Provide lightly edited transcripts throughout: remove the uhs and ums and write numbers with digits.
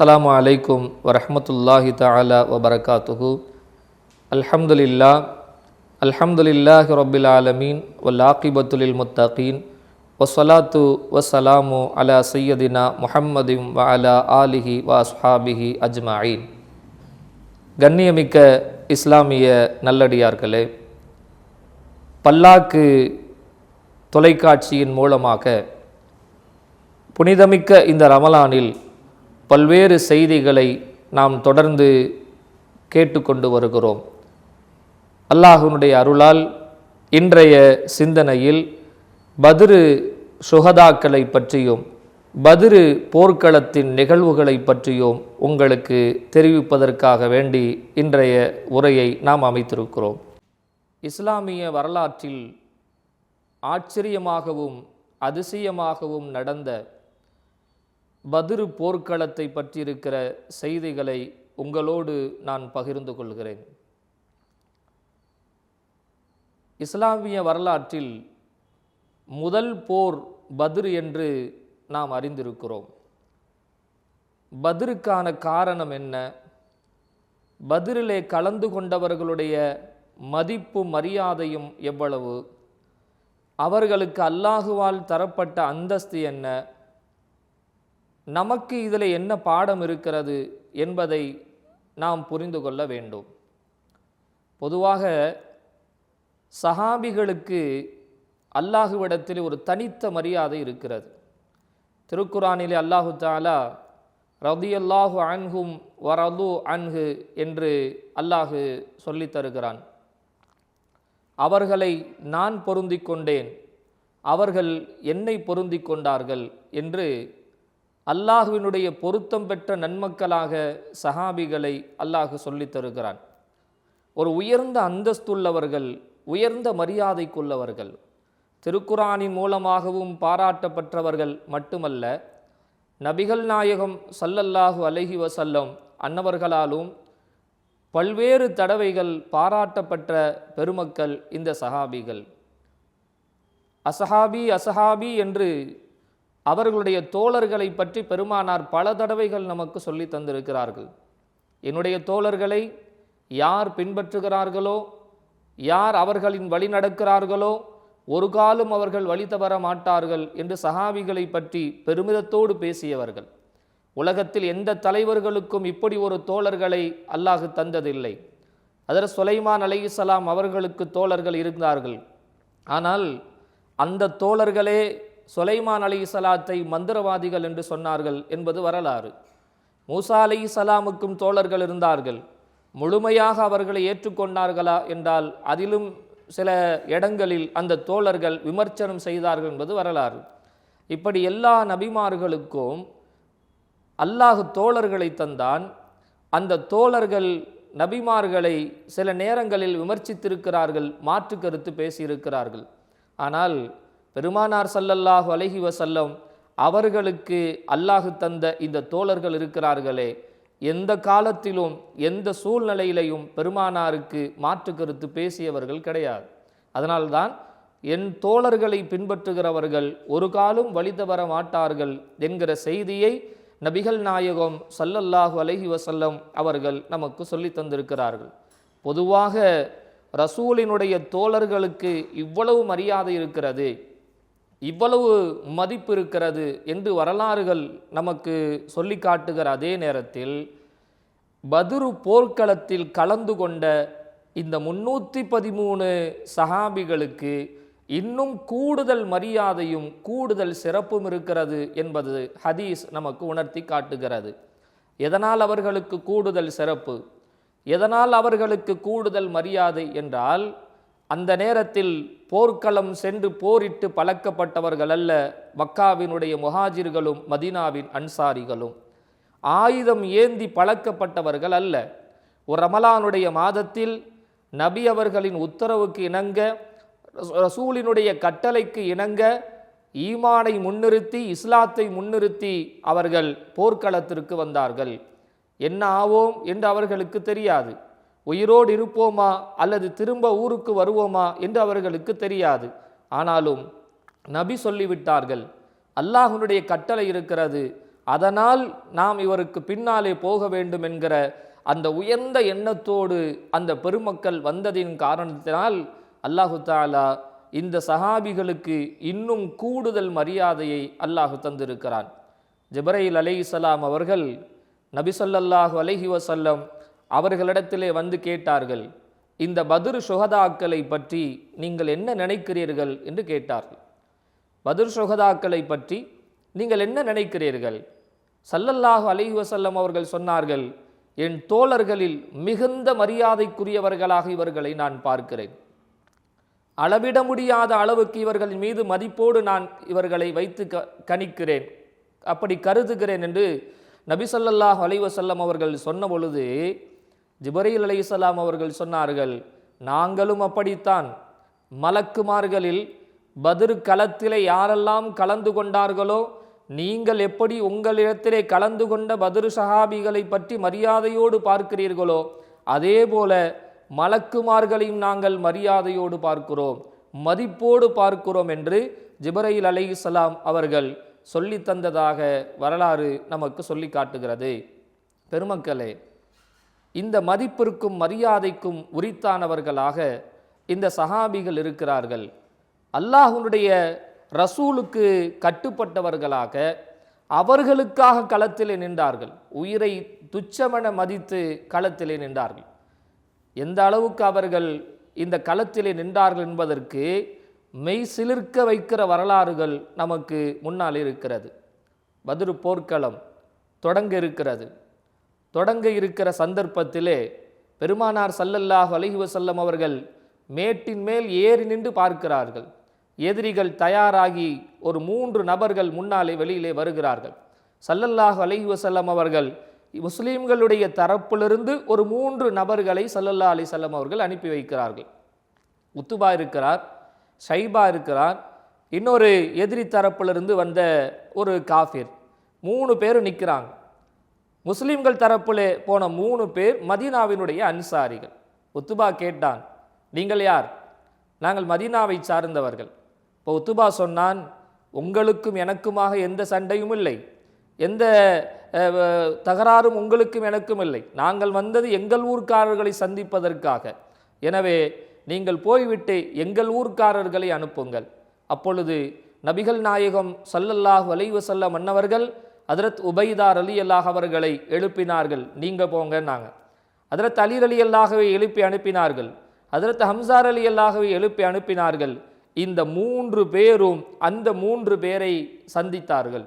அஸ்ஸலாமு அலைக்கும் வரஹ்மத்துல்லாஹி தஆலா வபரகாத்துஹு. அல்ஹம்துலில்லாஹி ரப்பில் ஆலமீன் வல் ஆகிபத்து லில் முத்தகீன் வஸ்ஸலாத்து வஸ்ஸலாமு அலா சய்யதினா முஹம்மதின் வ அலா ஆலிஹி வ அஸ்ஹாபிஹி அஜ்மஈன். கண்ணியமிக்க இஸ்லாமிய நல்லடியார்களே, பல்லாக்கு தொலைக்காட்சியின் மூலமாக புனிதமிக்க இந்த ரமலானில் பல்வேறு செய்திகளை நாம் தொடர்ந்து கேட்டுக்கொண்டு வருகிறோம். அல்லாஹ்வினுடைய அருளால் இன்றைய சிந்தனையில் பத்ரு சுஹதாக்களை பற்றியும் பத்ரு போர்க்களத்தின் நிகழ்வுகளை பற்றியும் உங்களுக்கு தெரிவிப்பதற்காக வேண்டி இன்றைய உரையை நாம் அமைத்திருக்கிறோம். இஸ்லாமிய வரலாற்றில் ஆச்சரியமாகவும் அதிசயமாகவும் நடந்த பத்ரு போர்க்களத்தை பற்றியிருக்கிற செய்திகளை உங்களோடு நான் பகிர்ந்து கொள்கிறேன். இஸ்லாமிய வரலாற்றில் முதல் போர் பத்ரு என்று நாம் அறிந்திருக்கிறோம். பத்ருக்கான காரணம் என்ன? பத்ரிலே கலந்து கொண்டவர்களுடைய மதிப்பு மரியாதையும் எவ்வளவு? அவர்களுக்கு அல்லாஹுவால் தரப்பட்ட அந்தஸ்து என்ன? நமக்கு இதில் என்ன பாடம் இருக்கிறது என்பதை நாம் புரிந்து கொள்ள வேண்டும். பொதுவாக சஹாபிகளுக்கு அல்லாஹுவிடத்தில் ஒரு தனித்த மரியாதை இருக்கிறது. திருக்குரானிலே அல்லாஹு தஆலா ரதியல்லாஹு அன்ஹும் வரது அன்ஹு என்று அல்லாஹு சொல்லித் தருகிறான். அவர்களை நான் பொருந்திக் கொண்டேன், அவர்கள் என்னை பொருந்திக் கொண்டார்கள் என்று அல்லாஹுவினுடைய பொருத்தம் பெற்ற நன்மக்களாக சஹாபிகளை அல்லாஹு சொல்லித் தருகிறான். ஒரு உயர்ந்த அந்தஸ்துள்ளவர்கள், உயர்ந்த மரியாதைக்குள்ளவர்கள், திருக்குரானின் மூலமாகவும் பாராட்டப்பட்டவர்கள் மட்டுமல்ல, நபிகள் நாயகம் ஸல்லல்லாஹு அலைஹி வஸல்லம் அன்னவர்களாலும் பல்வேறு தடவைகள் பாராட்டப்பட்ட பெருமக்கள் இந்த சஹாபிகள். அசஹாபி அசஹாபி என்று அவர்களுடைய தோழர்களை பற்றி பெருமானார் பல தடவைகள் நமக்கு சொல்லி தந்திருக்கிறார்கள். என்னுடைய தோழர்களை யார் பின்பற்றுகிறார்களோ, யார் அவர்களின் வழி நடக்கிறார்களோ, ஒரு காலம் அவர்கள் வழி தவற மாட்டார்கள் என்று சஹாபிகளை பற்றி பெருமிதத்தோடு பேசியவர்கள். உலகத்தில் எந்த தலைவர்களுக்கும் இப்படி ஒரு தோழர்களை அல்லாஹ் தந்ததில்லை. ஹஜ்ரத் சுலைமான் அலைஹிஸ்ஸலாம் அவர்களுக்கு தோழர்கள் இருந்தார்கள். ஆனால் அந்த தோழர்களே சுலைமான் அலைஹிஸ்ஸலாத்தை மந்திரவாதிகள் என்று சொன்னார்கள் என்பது வரலாறு. மூசா அலைஹிஸ்ஸலாமுக்கும் தோழர்கள் இருந்தார்கள். முழுமையாக அவர்களை ஏற்றுக்கொண்டார்களா என்றால் அதிலும் சில இடங்களில் அந்த தோழர்கள் விமர்சனம் செய்தார்கள் என்பது வரலாறு. இப்படி எல்லா நபிமார்களுக்கும் அல்லாஹ் தோழர்களை தந்தான். அந்த தோழர்கள் நபிமார்களை சில நேரங்களில் விமர்சித்திருக்கிறார்கள், மாற்று கருத்து பேசியிருக்கிறார்கள். ஆனால் பெருமானார் ஸல்லல்லாஹு அலைஹி வஸல்லம் அவர்களுக்கு அல்லாஹ் தந்த இந்த தோழர்கள் இருக்கிறார்களே, எந்த காலத்திலும் எந்த சூழ்நிலையிலையும் பெருமானாருக்கு மாற்று கருத்து பேசியவர்கள் கிடையாது. அதனால்தான் என் தோழர்களை பின்பற்றுகிறவர்கள் ஒரு காலம் வழி தவற மாட்டார்கள் என்கிற செய்தியை நபிகள் நாயகம் ஸல்லல்லாஹு அலைஹி வஸல்லம் அவர்கள் நமக்கு சொல்லி தந்திருக்கிறார்கள். பொதுவாக ரசூலினுடைய தோழர்களுக்கு இவ்வளவு மரியாதை இருக்கிறது, இவ்வளவு மதிப்பு இருக்கிறது என்று வரலாறுகள் நமக்கு சொல்லி காட்டுகிற அதே நேரத்தில் பத்ரு போர்க்களத்தில் கலந்து கொண்ட இந்த 313 சஹாபிகளுக்கு இன்னும் கூடுதல் மரியாதையும் கூடுதல் சிறப்பும் இருக்கிறது என்பது ஹதீஸ் நமக்கு உணர்த்தி காட்டுகிறது. எதனால் அவர்களுக்கு கூடுதல் சிறப்பு, எதனால் அவர்களுக்கு கூடுதல் மரியாதை என்றால், அந்த நேரத்தில் போர்க்களம் சென்று போரிட்டு பழக்கப்பட்டவர்கள் அல்ல மக்காவினுடைய முஹாஜிர்களும் மதீனாவின் அன்சாரிகளும். ஆயுதம் ஏந்தி பழக்கப்பட்டவர்கள் அல்ல. ஒரு ரமலானுடைய மாதத்தில் நபி அவர்களின் உத்தரவுக்கு இணங்க, ரசூலினுடைய கட்டளைக்கு இணங்க, ஈமானை முன்னிறுத்தி இஸ்லாத்தை முன்னிறுத்தி அவர்கள் போர்க்களத்திற்கு வந்தார்கள். என்ன ஆவோம் என்று அவர்களுக்கு தெரியாது. உயிரோடு இருப்போமா அல்லது திரும்ப ஊருக்கு வருவோமா என்று அவர்களுக்கு தெரியாது. ஆனாலும் நபி சொல்லிவிட்டார்கள், அல்லாஹ்வுடைய கட்டளை இருக்கிறது, அதனால் நாம் இவருக்கு பின்னாலே போக வேண்டும் என்கிற அந்த உயர்ந்த எண்ணத்தோடு அந்த பெருமக்கள் வந்ததின் காரணத்தினால் அல்லாஹு தஆலா இந்த சஹாபிகளுக்கு இன்னும் கூடுதல் மரியாதையை அல்லாஹ் தந்திருக்கிறான். ஜிப்ரீல் அலைஹிஸ்ஸலாம் அவர்கள் நபி ஸல்லல்லாஹு அலைஹி வஸல்லம் அவர்களிடத்திலே வந்து கேட்டார்கள், இந்த பத்ர் ஷுஹதாக்களை பற்றி நீங்கள் என்ன நினைக்கிறீர்கள் என்று கேட்டார்கள். பத்ர் ஷுஹதாக்களை பற்றி நீங்கள் என்ன நினைக்கிறீர்கள்? ஸல்லல்லாஹு அலைஹி வஸல்லம் அவர்கள் சொன்னார்கள், என் தோழர்களில் மிகுந்த மரியாதைக்குரியவர்களாக இவர்களை நான் பார்க்கிறேன். அளவிட முடியாத அளவுக்கு இவர்களின் மீது மதிப்போடு நான் இவர்களை வைத்து கணிக்கிறேன், அப்படி கருதுகிறேன் என்று நபி ஸல்லல்லாஹு அலைஹி வஸல்லம் அவர்கள் சொன்ன பொழுது ஜிப்ரீல் அலைஹிஸ்ஸலாம் அவர்கள் சொன்னார்கள், நாங்களும் அப்படித்தான். மலக்குமார்களில் பத்ர் களத்திலே யாரெல்லாம் கலந்து கொண்டார்களோ, நீங்கள் எப்படி உங்களிடத்திலே கலந்து கொண்ட பத்ர் சஹாபிகளை பற்றி மரியாதையோடு பார்க்கிறீர்களோ, அதே போல மலக்குமார்களையும் நாங்கள் மரியாதையோடு பார்க்கிறோம், மதிப்போடு பார்க்கிறோம் என்று ஜிப்ரீல் அலைஹிஸ்ஸலாம் அவர்கள் சொல்லி தந்ததாக வரலாறு நமக்கு சொல்லி காட்டுகிறது. பெருமக்களே, இந்த மதிப்பிற்கும் மரியாதைக்கும் உரித்தானவர்களாக இந்த சஹாபிகள் இருக்கிறார்கள். அல்லாஹ்வுடைய ரசூலுக்கு கட்டுப்பட்டவர்களாக அவர்களுக்காக களத்திலே நின்றார்கள். உயிரை துச்சமென மதித்து களத்திலே நின்றார்கள். எந்த அளவுக்கு அவர்கள் இந்த களத்திலே நின்றார்கள் என்பதற்கு மெய் சிலிர்க்க வைக்கிற வரலாறுகள் நமக்கு முன்னால் இருக்கிறது. பத்ர் போர்க்களம் தொடங்க இருக்கிற சந்தர்ப்பத்திலே பெருமானார் ஸல்லல்லாஹு அலைஹி வஸல்லம் அவர்கள் மேட்டின் மேல் ஏறி நின்று பார்க்கிறார்கள். எதிரிகள் தயாராகி ஒரு 3 நபர்கள் முன்னாலே வெளியிலே வருகிறார்கள். ஸல்லல்லாஹு அலைஹி வஸல்லம் அவர்கள் முஸ்லீம்களுடைய தரப்பிலிருந்து ஒரு 3 நபர்களை ஸல்லல்லாஹு அலைஹி வஸல்லம் அவர்கள் அனுப்பி வைக்கிறார்கள். உத்துபா இருக்கிறார், ஷைபா இருக்கிறார், இன்னொரு எதிரி தரப்பிலிருந்து வந்த ஒரு காஃபிர். 3 பேர் நிற்கிறாங்க. முஸ்லீம்கள் தரப்பிலே போன 3 பேர் மதீனாவினுடைய அன்சாரிகள். உத்துபா கேட்டான், நீங்கள் யார்? நாங்கள் மதீனாவை சார்ந்தவர்கள். இப்போ உத்துபா சொன்னான், உங்களுக்கும் எனக்குமாக எந்த சண்டையும் இல்லை, எந்த தகராறும் உங்களுக்கும் எனக்கும் இல்லை. நாங்கள் வந்தது எங்கள் ஊர்க்காரர்களை சந்திப்பதற்காக. எனவே நீங்கள் போய்விட்டு எங்கள் ஊர்க்காரர்களை அனுப்புங்கள். அப்பொழுது நபிகள் நாயகம் ஸல்லல்லாஹு அலைஹி வஸல்லம் அன்னவர்கள் ஹஜ்ரத் உபைதா ரலியல்லாஹு அவர்களை எழுப்பினார்கள், நீங்க போங்க. நாங்கள் ஹஜ்ரத் அலி ரலியல்லாஹுவை எழுப்பி அனுப்பினார்கள். ஹஜ்ரத் ஹம்ஸா ரலியல்லாஹுவை எழுப்பி அனுப்பினார்கள். இந்த 3 பேரும் அந்த 3 பேரை சந்தித்தார்கள்.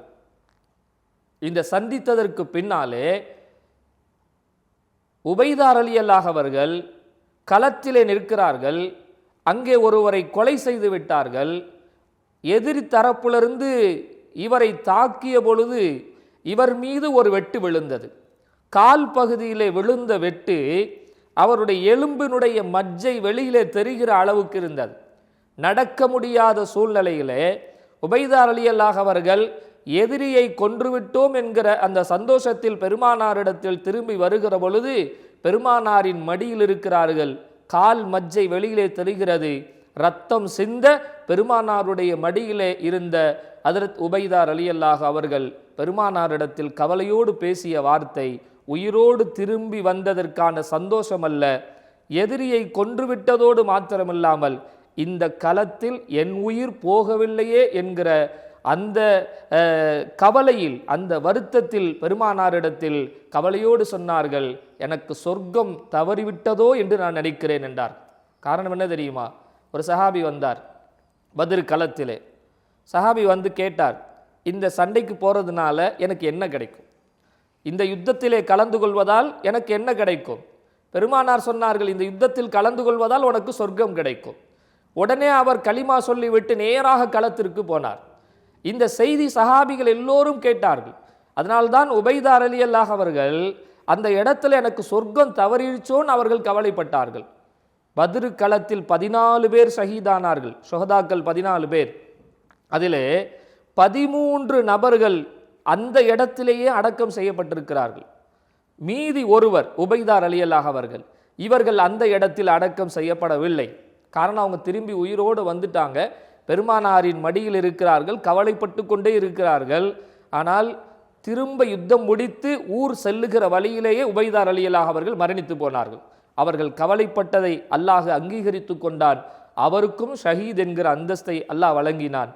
இந்த சந்தித்ததற்கு பின்னாலே உபைதா ரலியல்லாஹு அவர்கள் களத்திலே நிற்கிறார்கள். அங்கே ஒருவரை கொலை செய்து விட்டார்கள். எதிரி தரப்பிலிருந்து இவரை தாக்கிய பொழுது இவர் மீது ஒரு வெட்டு விழுந்தது. கால் பகுதியிலே விழுந்த வெட்டு அவருடைய எலும்பினுடைய மஜ்ஜை வெளியிலே தெரிகிற அளவுக்கு இருந்தது. நடக்க முடியாத சூழ்நிலையிலே உபைதா ரலியல்லாஹு அவர்கள் எதிரியை கொன்றுவிட்டோம் என்கிற அந்த சந்தோஷத்தில் பெருமானாரிடத்தில் திரும்பி வருகிற பொழுது பெருமானாரின் மடியில் இருக்கிறார்கள். கால் மஜ்ஜை வெளியிலே தெரிகிறது. ரத்தம் சிந்த பெருமானாருடைய மடியிலே இருந்த ஹஜ்ரத் உபைதா ரலியல்லாஹு அவர்கள் பெருமானாரிடத்தில் கவலையோடு பேசிய வார்த்தை, உயிரோடு திரும்பி வந்ததற்கான சந்தோஷம் அல்ல, எதிரியை கொன்றுவிட்டதோடு மாத்திரமில்லாமல் இந்த களத்தில் என் உயிர் போகவில்லையே என்கிற அந்த கவலையில், அந்த வருத்தத்தில் பெருமானாரிடத்தில் கவலையோடு சொன்னார்கள், எனக்கு சொர்க்கம் தவறிவிட்டதோ என்று நான் நினைக்கிறேன் என்றார். காரணம் என்ன தெரியுமா? ஒரு சஹாபி வந்தார் பத்ர் களத்திலே. சஹாபி வந்து கேட்டார், இந்த சண்டைக்கு போகிறதுனால எனக்கு என்ன கிடைக்கும்? இந்த யுத்தத்திலே கலந்து கொள்வதால் எனக்கு என்ன கிடைக்கும்? பெருமானார் சொன்னார்கள், இந்த யுத்தத்தில் கலந்து கொள்வதால் உனக்கு சொர்க்கம் கிடைக்கும். உடனே அவர் கலிமா சொல்லிவிட்டு நேராக களத்திற்கு போனார். இந்த செய்தி சஹாபிகள் எல்லோரும் கேட்டார்கள். அதனால்தான் உபைதா ரலியல்லாஹு அவர்கள் அந்த இடத்துல எனக்கு சொர்க்கம் தவறிச்சோன்னு அவர்கள் கவலைப்பட்டார்கள். பத்ர் களத்தில் 14 பேர் ஷஹீதானார்கள், ஷுஹதாக்கள் 14 பேர். அதிலே 13 நபர்கள் அந்த இடத்திலேயே அடக்கம் செய்யப்பட்டிருக்கிறார்கள். மீதி ஒருவர் உபைதா ரலியல்லாஹு அவர்கள், இவர்கள் அந்த இடத்தில் அடக்கம் செய்யப்படவில்லை. காரணம், அவங்க திரும்பி உயிரோடு வந்துட்டாங்க, பெருமானாரின் மடியில் இருக்கிறார்கள், கவலைப்பட்டு கொண்டே இருக்கிறார்கள். ஆனால் திரும்ப யுத்தம் முடித்து ஊர் செல்லுகிற வழியிலேயே உபைதார் ரலியல்லாஹு அவர்கள் மரணித்து போனார்கள். அவர்கள் கவலைப்பட்டதை அல்லாஹ் அங்கீகரித்து கொண்டான். அவருக்கும் ஷஹீத் என்கிற அந்தஸ்தை அல்லாஹ் வழங்கினான்.